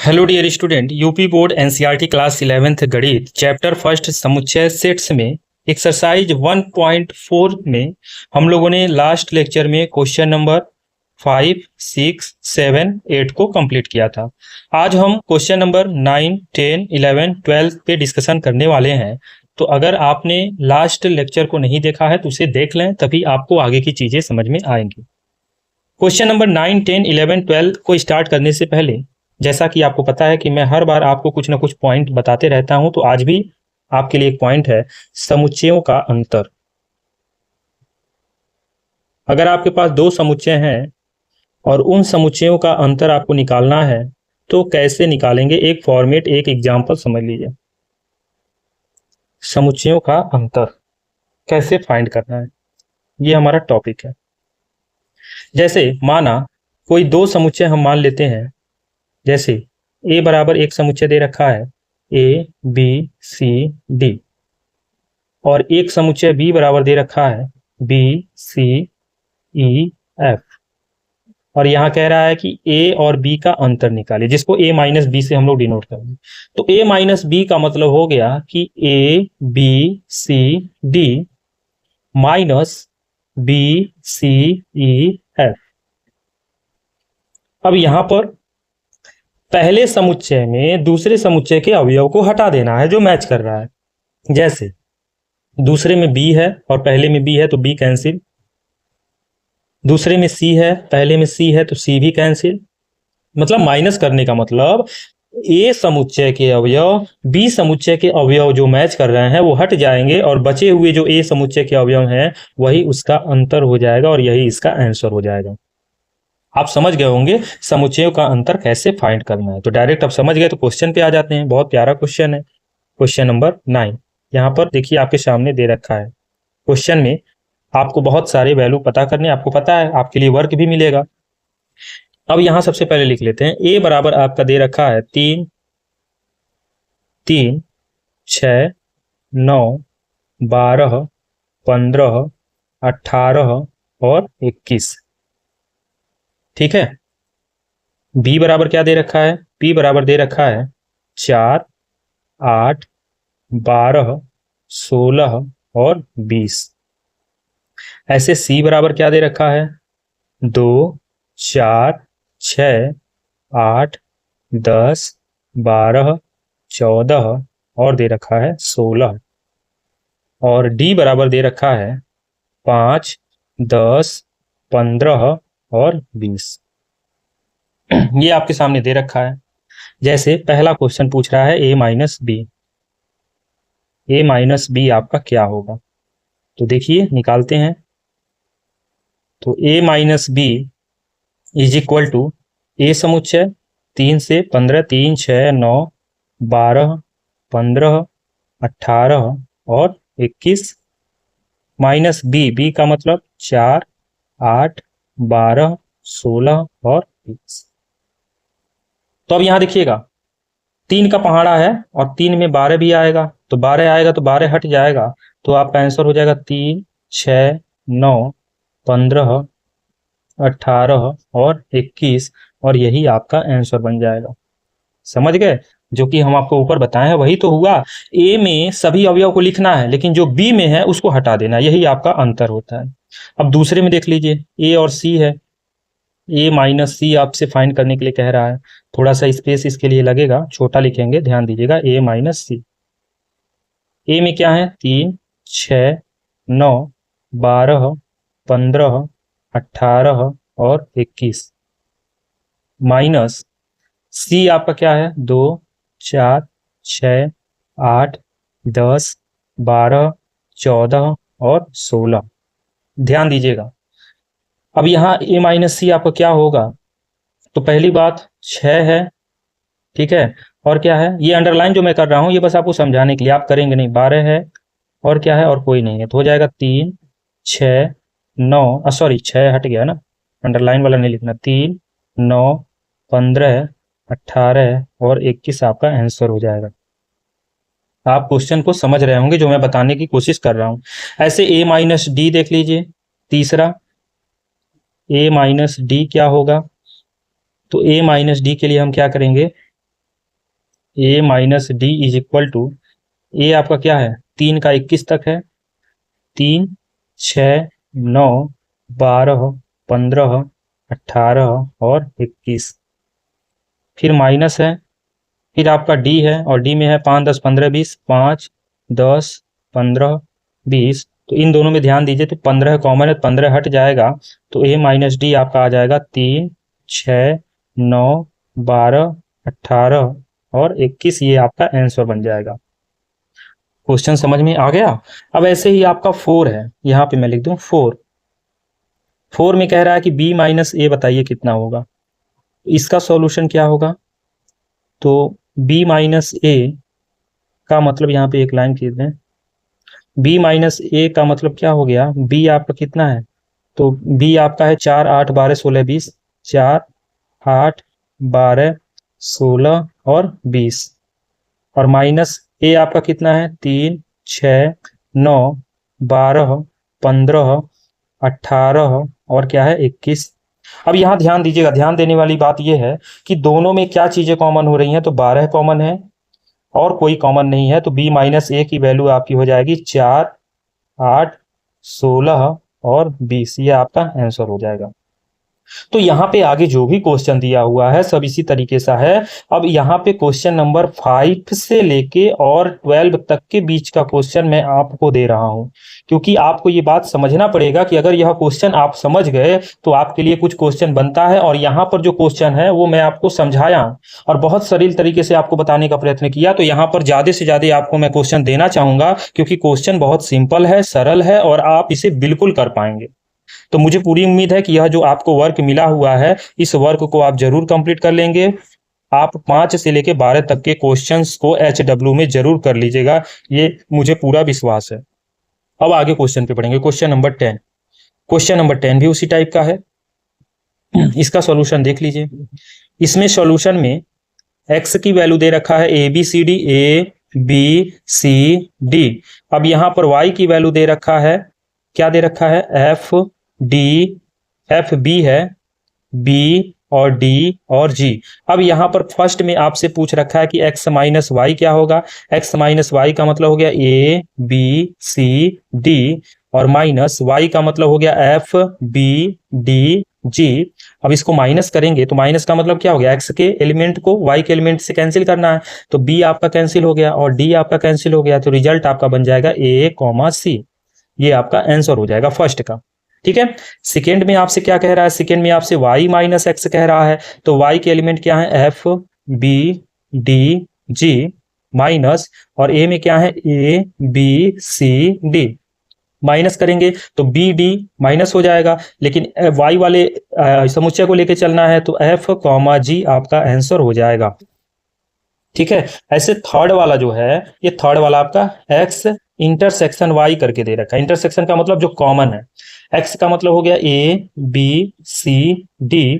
Hello dear student, UP board NCERT class 11th गणित chapter first समुच्चय sets में exercise 1.4 में हम लोगों ने लास्ट लेक्चर में क्वेश्चन नंबर 5, 6, 7, 8 को कंप्लीट किया था। आज हम क्वेश्चन नंबर 9, 10, 11, 12 पे डिस्कशन करने वाले हैं। तो अगर आपने लास्ट लेक्चर को नहीं देखा है तो उसे देख लें, तभी आपको आगे की चीजें समझ में आएंगी। क्वेश्चन नंबर 9, 10, 11, 12 को स्टार्ट करने से पहले, जैसा कि आपको पता है कि मैं हर बार आपको कुछ ना कुछ पॉइंट बताते रहता हूं, तो आज भी आपके लिए एक पॉइंट है, समुच्चयों का अंतर। अगर आपके पास दो समुच्चय हैं और उन समुच्चयों का अंतर आपको निकालना है तो कैसे निकालेंगे, एक फॉर्मेट, एक एग्जांपल समझ लीजिए। समुच्चयों का अंतर कैसे फाइंड करना है, ये हमारा टॉपिक है। जैसे माना कोई दो समुच्चय हम मान लेते हैं, जैसे ए बराबर एक समुच्चय दे रखा है ए बी सी डी, और एक समुच्चय बी बराबर दे रखा है बी सी ई एफ, और यहाँ कह रहा है कि ए और बी का अंतर निकालिए, जिसको ए माइनस बी से हम लोग डिनोट करेंगे। तो ए माइनस बी का मतलब हो गया कि A B C D minus B C E F. अब यहां पर पहले समुच्चय में दूसरे समुच्चय के अवयव को हटा देना है जो मैच कर रहा है। जैसे दूसरे में बी है और पहले में बी है तो बी कैंसिल, दूसरे में सी है पहले में सी है तो सी भी कैंसिल। मतलब माइनस करने का मतलब ए समुच्चय के अवयव बी समुच्चय के अवयव जो मैच कर रहे हैं वो हट जाएंगे, और बचे हुए जो ए समुच्चय के अवयव हैं वही उसका अंतर हो जाएगा, और यही इसका आंसर हो जाएगा। आप समझ गए होंगे समुच्चयों का अंतर कैसे फाइंड करना है। तो डायरेक्ट आप समझ गए तो क्वेश्चन पे आ जाते हैं। बहुत प्यारा क्वेश्चन है, क्वेश्चन नंबर 9। यहाँ पर देखिए आपके सामने दे रखा है। क्वेश्चन में आपको बहुत सारे वैल्यू पता करने, आपको पता है आपके लिए वर्क भी मिलेगा। अब यहाँ सबसे पहले लिख लेते हैं, ए बराबर आपका दे रखा है 3, 3, 6, 9, 12, 15, 18 और 21। ठीक है। बी बराबर क्या दे रखा है, पी बराबर दे रखा है 4, 8, 12, 16 और 20। ऐसे सी बराबर क्या दे रखा है 2, 4, 6, 8, 10, 12, 14 और दे रखा है 16। और डी बराबर दे रखा है 5, 10, 15 और 20। ये आपके सामने दे रखा है। जैसे पहला क्वेश्चन पूछ रहा है A minus B, A minus B आपका क्या होगा, तो देखिए निकालते हैं। तो A minus B is equal to A समुच्चय 3 से 15, 3, 6, 9, 12, 15, 18 और 21 माइनस बी, बी का मतलब 4, 8, 12, 16 और 20। तो अब यहां देखिएगा 3 का पहाड़ा है और 3 में 12 भी आएगा, तो 12 आएगा तो 12 हट जाएगा, तो आपका आंसर हो जाएगा 3, 6, 9, 15, 18 और 21, और यही आपका आंसर बन जाएगा। समझ गए? जो कि हम आपको ऊपर बताए हैं वही तो हुआ। ए में सभी अवयव को लिखना है, लेकिन जो बी में है उसको हटा देना, यही आपका अंतर होता है। अब दूसरे में देख लीजिए, ए और सी है, ए माइनस सी आपसे फाइंड करने के लिए कह रहा है। थोड़ा सा स्पेस इसके लिए लगेगा, छोटा लिखेंगे, ध्यान दीजिएगा, ए माइनस सी। ए में क्या है 3, 6, 9, 12, 15, 18 और 21 माइनस सी आपका क्या है 2, 4, 6, 8, 10, 12, 14 और 16। ध्यान दीजिएगा। अब यहाँ ए माइनस सी आपका क्या होगा, तो पहली बात 6 है, ठीक है, और क्या है, ये अंडरलाइन जो मैं कर रहा हूँ ये बस आपको समझाने के लिए, आप करेंगे नहीं। 12 है और क्या है, और कोई नहीं है, तो हो जाएगा 3, 6, 9, सॉरी 6 हट गया ना, अंडरलाइन वाला नहीं लिखना। 3, 9, 15, 18 और 21 आपका आंसर हो जाएगा। आप क्वेश्चन को समझ रहे होंगे जो मैं बताने की कोशिश कर रहा हूं। ऐसे ए माइनस डी देख लीजिए, तीसरा ए माइनस डी क्या होगा, तो ए माइनस डी के लिए हम क्या करेंगे, A minus D is equal to, A आपका क्या है 3 का 21 तक है, 3, 6, 9, 12, 15, 18 और 21, फिर माइनस है, फिर आपका डी है और डी में है 5, 10, 15, 20, 5, 10, 15, 20, तो इन दोनों में ध्यान दीजिए तो 15 कॉमन है, 15 हट जाएगा तो ए माइनस डी आपका आ जाएगा 3, 6, 9, 12, 18 और 21, ये आपका आंसर बन जाएगा। क्वेश्चन समझ में आ गया। अब ऐसे ही आपका 4 है, यहाँ पे मैं लिख दूं 4 में कह रहा है कि बी माइनस ए बताइए कितना होगा। इसका सॉल्यूशन क्या होगा, तो b माइनस ए का मतलब यहाँ पे एक लाइन खींच दें, b माइनस ए का मतलब क्या हो गया, b आपका कितना है, तो b आपका है 4, 8, 12, 16, 20, 4, 8, 12, 16 और 20, और माइनस ए आपका कितना है 3, 6, 9, 12, 15, 18 और क्या है 21। अब यहाँ ध्यान दीजिएगा, ध्यान देने वाली बात यह है कि दोनों में क्या चीजें कॉमन हो रही हैं, तो 12 कॉमन है और कोई कॉमन नहीं है, तो b माइनस ए की वैल्यू आपकी हो जाएगी 4, 8, 16 और 20, ये आपका आंसर हो जाएगा। तो यहाँ पे आगे जो भी क्वेश्चन दिया हुआ है सब इसी तरीके से है। अब यहाँ पे क्वेश्चन नंबर 5 से लेके और 12 तक के बीच का क्वेश्चन मैं आपको दे रहा हूँ, क्योंकि आपको ये बात समझना पड़ेगा कि अगर यह क्वेश्चन आप समझ गए तो आपके लिए कुछ क्वेश्चन बनता है, और यहाँ पर जो क्वेश्चन है वो मैं आपको समझाया और बहुत सरल तरीके से आपको बताने का प्रयत्न किया, तो यहाँ पर ज्यादा से ज्यादा आपको मैं क्वेश्चन देना चाहूंगा, क्योंकि क्वेश्चन बहुत सिंपल है, सरल है और आप इसे बिल्कुल कर पाएंगे। तो मुझे पूरी उम्मीद है कि यह जो आपको वर्क मिला हुआ है इस वर्क को आप जरूर कंप्लीट कर लेंगे। आप 5 से लेकर 12 तक के क्वेश्चंस को HW में जरूर कर लीजिएगा, ये मुझे पूरा विश्वास है। अब आगे क्वेश्चन पे पढ़ेंगे, क्वेश्चन नंबर 10। क्वेश्चन नंबर 10 भी उसी टाइप का है, इसका सॉल्यूशन देख लीजिए। इसमें सॉल्यूशन में x की वैल्यू दे रखा है ABCD, ABCD। अब यहां पर y की वैल्यू दे रखा है, क्या दे रखा है, FD, FB है, B और D और G। अब यहां पर फर्स्ट में आपसे पूछ रखा है कि x माइनस वाई क्या होगा। x माइनस वाई का मतलब हो गया ABCD और माइनस y का मतलब हो गया FBDG। अब इसको माइनस करेंगे तो माइनस का मतलब क्या हो गया, x के एलिमेंट को y के एलिमेंट से कैंसिल करना है, तो b आपका कैंसिल हो गया और d आपका कैंसिल हो गया, तो रिजल्ट आपका बन जाएगा A, C। ये आपका आंसर हो जाएगा फर्स्ट का। ठीक है, सेकेंड में आपसे क्या कह रहा है, सेकेंड में आपसे y माइनस एक्स कह रहा है, तो y के एलिमेंट क्या है FBDG माइनस, और a में क्या है ABCD। माइनस करेंगे तो BD माइनस हो जाएगा, लेकिन y वाले समुच्चय को लेके चलना है तो F, G आपका आंसर हो जाएगा। ठीक है, ऐसे थर्ड वाला जो है, ये थर्ड वाला आपका x इंटरसेक्शन y करके दे रखा है। इंटरसेक्शन का मतलब जो कॉमन है, x का मतलब हो गया ABCD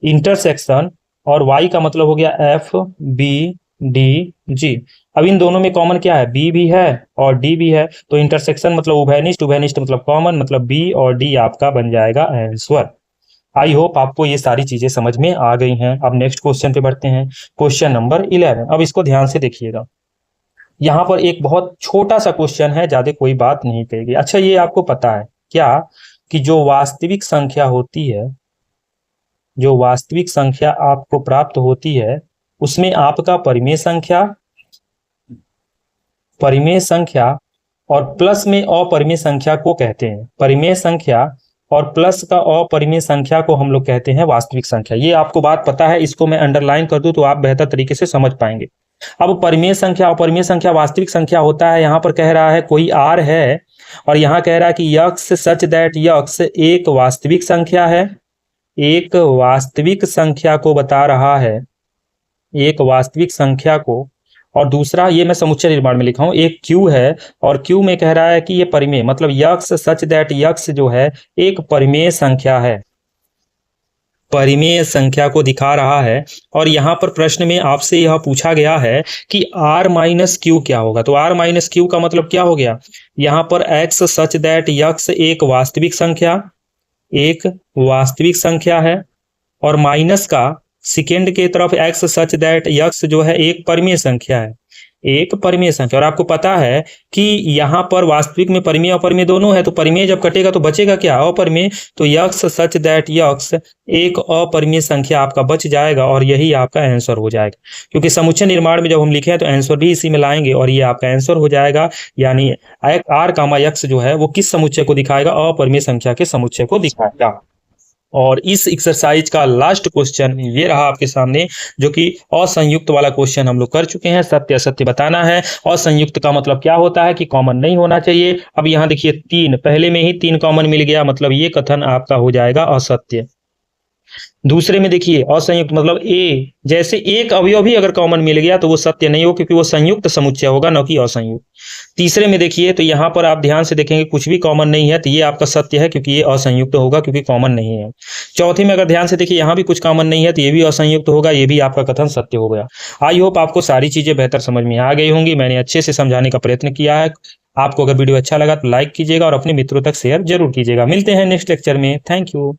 इंटरसेक्शन, और y का मतलब हो गया FBDG। अब इन दोनों में कॉमन क्या है, b भी है और d भी है, तो इंटरसेक्शन मतलब उभयनिष्ठ, उभयनिष्ठ मतलब कॉमन, मतलब b और d आपका बन जाएगा आंसर। आई होप आपको ये सारी चीजें समझ में आ गई हैं। अब नेक्स्ट क्वेश्चन पे बढ़ते हैं, क्वेश्चन नंबर 11। अब इसको ध्यान से देखिएगा, यहाँ पर एक बहुत छोटा सा क्वेश्चन है, ज्यादा कोई बात नहीं कहेगी। अच्छा, ये आपको पता है क्या कि जो वास्तविक संख्या होती है, जो वास्तविक संख्या आपको प्राप्त होती है उसमें आपका परिमेय संख्या और प्लस में अपरिमेय संख्या को कहते हैं। परिमेय संख्या और प्लस का अपरिमेय संख्या को हम लोग कहते हैं वास्तविक संख्या। ये आपको बात पता है, इसको मैं अंडरलाइन कर दूं तो आप बेहतर तरीके से समझ पाएंगे। अब परिमेय संख्या, अपरिमेय संख्या, वास्तविक संख्या होता है, यहाँ पर कह रहा है कोई r है और यहाँ कह रहा है कि यक्स सच दैट यक्स एक वास्तविक संख्या है, एक वास्तविक संख्या को बता रहा है, एक वास्तविक संख्या को। और दूसरा, ये मैं समुच्चय निर्माण में लिखा हूं, एक q है और q में कह रहा है कि ये परिमेय, मतलब यक्स सच दैट यक्स जो है एक परिमेय संख्या है, परिमेय संख्या को दिखा रहा है। और यहाँ पर प्रश्न में आपसे यह पूछा गया है कि r माइनस क्यू क्या होगा, तो r माइनस क्यू का मतलब क्या हो गया, यहाँ पर x सच दैट यक्स एक वास्तविक संख्या, एक वास्तविक संख्या है, और माइनस का सेकेंड के तरफ एक्स सच दैट यक्स जो है एक परिमेय संख्या है, एक परिमेय संख्या। और आपको पता है कि यहाँ पर वास्तविक में परिमेय अपरिमेय दोनों है, तो परिमेय जब कटेगा तो बचेगा क्या, अपरिमेय। तो यक्स सच दैट यक्स एक अपरिमेय संख्या आपका बच जाएगा और यही आपका आंसर हो जाएगा। क्योंकि समुच्चय निर्माण में जब हम लिखे हैं तो आंसर भी इसी में लाएंगे और ये आपका आंसर हो जाएगा। यानी आर कामा यक्स जो है वो किस समुच्चय को दिखाएगा, अपरिमेय संख्या के समुच्चय को दिखाएगा। और इस एक्सरसाइज का लास्ट क्वेश्चन ये रहा आपके सामने, जो कि असंयुक्त वाला क्वेश्चन हम लोग कर चुके हैं। सत्य असत्य बताना है। असंयुक्त का मतलब क्या होता है कि कॉमन नहीं होना चाहिए। अब यहाँ देखिए 3, पहले में ही 3 कॉमन मिल गया, मतलब ये कथन आपका हो जाएगा असत्य। दूसरे में देखिए असंयुक्त मतलब ए, जैसे एक अवयव भी अगर कॉमन मिल गया तो वो सत्य नहीं हो, क्योंकि वो संयुक्त समुच्चय होगा, न कि असंयुक्त। तीसरे में देखिए तो यहाँ पर आप ध्यान से देखेंगे कुछ भी कॉमन नहीं है, तो ये आपका सत्य है, क्योंकि ये असंयुक्त होगा, क्योंकि कॉमन नहीं है। चौथे में अगर ध्यान से देखिए यहाँ भी कुछ कॉमन नहीं है, तो ये भी असंयुक्त होगा, ये भी आपका कथन सत्य हो गया। आई होप आपको सारी चीजें बेहतर समझ में आ गई होंगी। मैंने अच्छे से समझाने का प्रयत्न किया है। आपको अगर वीडियो अच्छा लगा तो लाइक कीजिएगा और अपने मित्रों तक शेयर जरूर कीजिएगा। मिलते हैं नेक्स्ट लेक्चर में। Thank you.